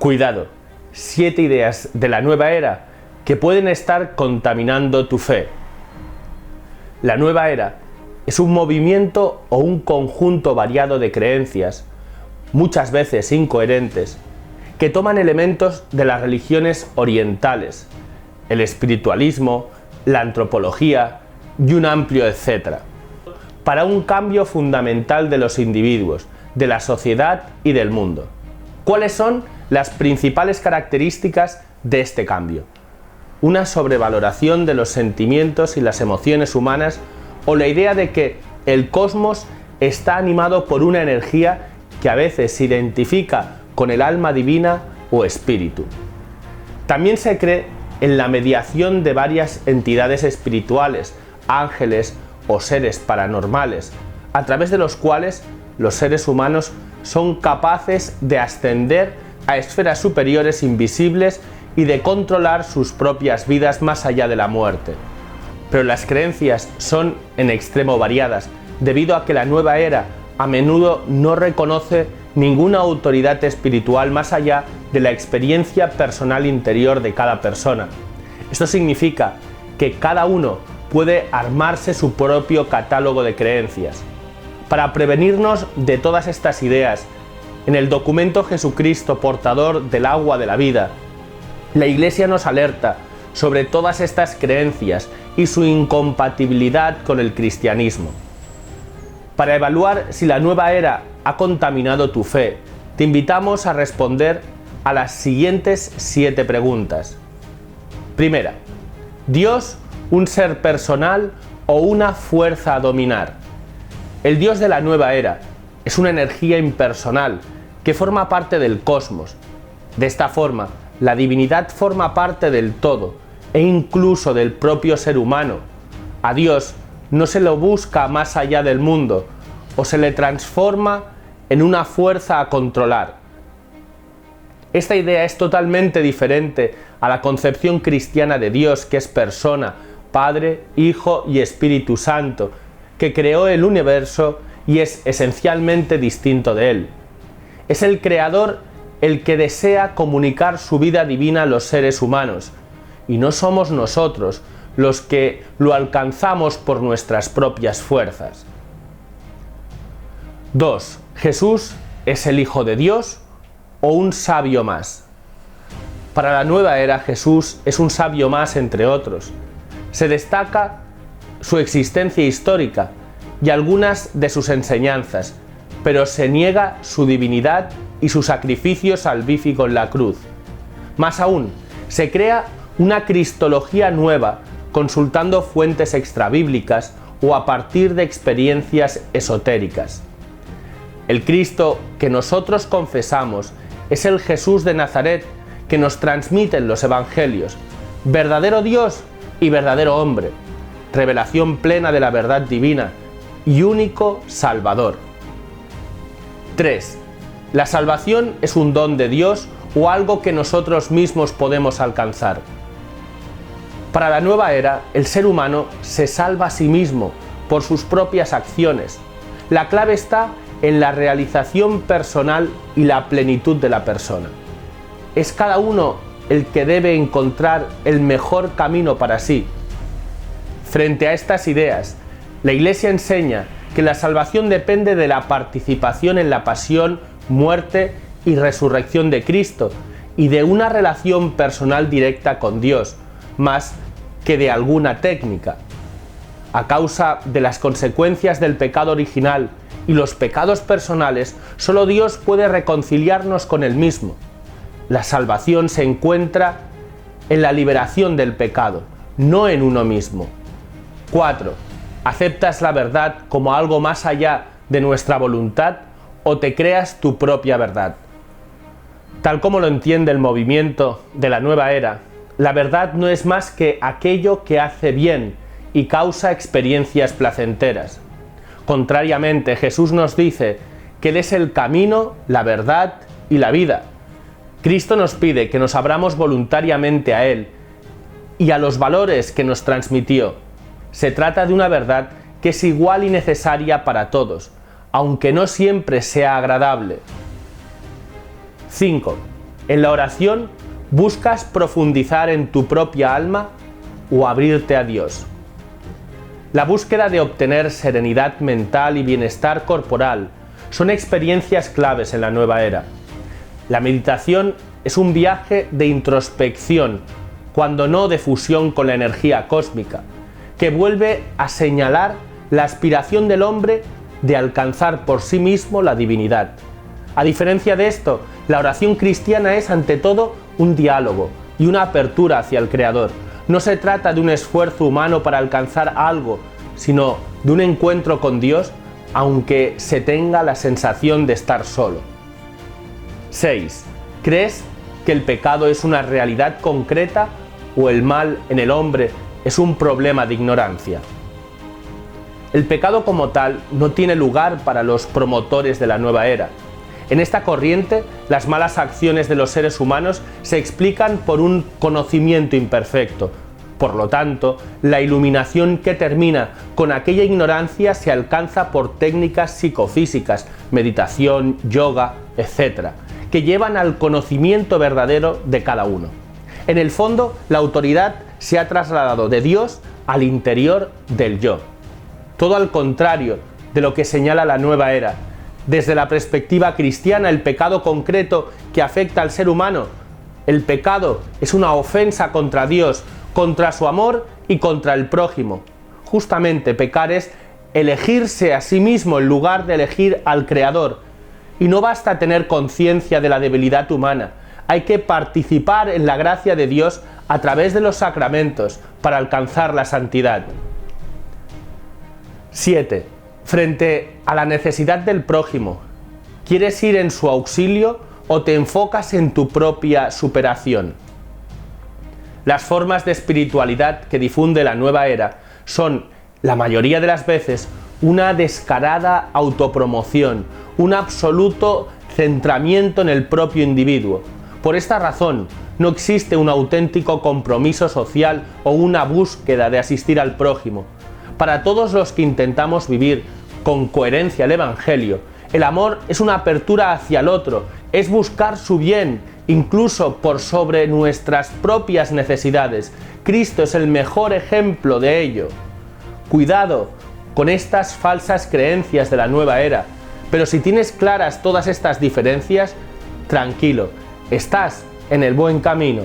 Cuidado, 7 ideas de la nueva era que pueden estar contaminando tu fe. La nueva era es un movimiento o un conjunto variado de creencias, muchas veces incoherentes, que toman elementos de las religiones orientales, el espiritualismo, la antropología y un amplio etcétera, para un cambio fundamental de los individuos, de la sociedad y del mundo. ¿Cuáles son las principales características de este cambio? Una sobrevaloración de los sentimientos y las emociones humanas, o la idea de que el cosmos está animado por una energía que a veces se identifica con el alma divina o espíritu. También se cree en la mediación de varias entidades espirituales, ángeles o seres paranormales, a través de los cuales los seres humanos son capaces de ascender a esferas superiores invisibles y de controlar sus propias vidas más allá de la muerte. Pero las creencias son en extremo variadas, debido a que la nueva era a menudo no reconoce ninguna autoridad espiritual más allá de la experiencia personal interior de cada persona. Esto significa que cada uno puede armarse su propio catálogo de creencias. Para prevenirnos de todas estas ideas, en el documento Jesucristo, portador del agua de la vida, la Iglesia nos alerta sobre todas estas creencias y su incompatibilidad con el cristianismo. Para evaluar si la nueva era ha contaminado tu fe, te invitamos a responder a las siguientes 7 preguntas. Primera, ¿Dios un ser personal o una fuerza a dominar? El Dios de la nueva era es una energía impersonal que forma parte del cosmos. De esta forma, la divinidad forma parte del todo e incluso del propio ser humano. A Dios no se lo busca más allá del mundo o se le transforma en una fuerza a controlar. Esta idea es totalmente diferente a la concepción cristiana de Dios, que es persona, Padre, Hijo y Espíritu Santo, que creó el universo y es esencialmente distinto de él. Es el Creador el que desea comunicar su vida divina a los seres humanos, y no somos nosotros los que lo alcanzamos por nuestras propias fuerzas. 2. ¿Jesús es el Hijo de Dios o un sabio más? Para la nueva era, Jesús es un sabio más entre otros. Se destaca su existencia histórica y algunas de sus enseñanzas, pero se niega su divinidad y su sacrificio salvífico en la cruz. Más aún, se crea una cristología nueva consultando fuentes extrabíblicas o a partir de experiencias esotéricas. El Cristo que nosotros confesamos es el Jesús de Nazaret que nos transmiten los evangelios, verdadero Dios y verdadero hombre, revelación plena de la verdad divina y único Salvador. 3. ¿La salvación es un don de Dios o algo que nosotros mismos podemos alcanzar? Para la nueva era, el ser humano se salva a sí mismo por sus propias acciones. La clave está en la realización personal y la plenitud de la persona. Es cada uno el que debe encontrar el mejor camino para sí. Frente a estas ideas, la Iglesia enseña que la salvación depende de la participación en la pasión, muerte y resurrección de Cristo y de una relación personal directa con Dios, más que de alguna técnica. A causa de las consecuencias del pecado original y los pecados personales, solo Dios puede reconciliarnos con Él mismo. La salvación se encuentra en la liberación del pecado, no en uno mismo. 4. ¿Aceptas la verdad como algo más allá de nuestra voluntad o te creas tu propia verdad? Tal como lo entiende el movimiento de la nueva era, la verdad no es más que aquello que hace bien y causa experiencias placenteras. Contrariamente, Jesús nos dice que Él es el camino, la verdad y la vida. Cristo nos pide que nos abramos voluntariamente a Él y a los valores que nos transmitió. Se trata de una verdad que es igual y necesaria para todos, aunque no siempre sea agradable. 5. En la oración, ¿buscas profundizar en tu propia alma o abrirte a Dios? La búsqueda de obtener serenidad mental y bienestar corporal son experiencias claves en la nueva era. La meditación es un viaje de introspección, cuando no de fusión con la energía cósmica, que vuelve a señalar la aspiración del hombre de alcanzar por sí mismo la divinidad. A diferencia de esto, la oración cristiana es ante todo un diálogo y una apertura hacia el Creador. No se trata de un esfuerzo humano para alcanzar algo, sino de un encuentro con Dios, aunque se tenga la sensación de estar solo. 6. ¿Crees que el pecado es una realidad concreta o el mal en el hombre es un problema de ignorancia? El pecado como tal no tiene lugar para los promotores de la nueva era. En esta corriente, las malas acciones de los seres humanos se explican por un conocimiento imperfecto. Por lo tanto, la iluminación que termina con aquella ignorancia se alcanza por técnicas psicofísicas, meditación, yoga, etc., que llevan al conocimiento verdadero de cada uno. En el fondo, la autoridad se ha trasladado de Dios al interior del yo. Todo al contrario de lo que señala la nueva era. Desde la perspectiva cristiana, el pecado concreto que afecta al ser humano, el pecado es una ofensa contra Dios, contra su amor y contra el prójimo. Justamente pecar es elegirse a sí mismo en lugar de elegir al Creador. Y no basta tener conciencia de la debilidad humana, hay que participar en la gracia de Dios a través de los sacramentos para alcanzar la santidad. 7. Frente a la necesidad del prójimo, ¿quieres ir en su auxilio o te enfocas en tu propia superación? Las formas de espiritualidad que difunde la nueva era son, la mayoría de las veces, una descarada autopromoción, un absoluto centramiento en el propio individuo. Por esta razón, no existe un auténtico compromiso social o una búsqueda de asistir al prójimo. Para todos los que intentamos vivir con coherencia el Evangelio, el amor es una apertura hacia el otro, es buscar su bien, incluso por sobre nuestras propias necesidades. Cristo es el mejor ejemplo de ello. Cuidado con estas falsas creencias de la nueva era, pero si tienes claras todas estas diferencias, tranquilo, estás en el buen camino.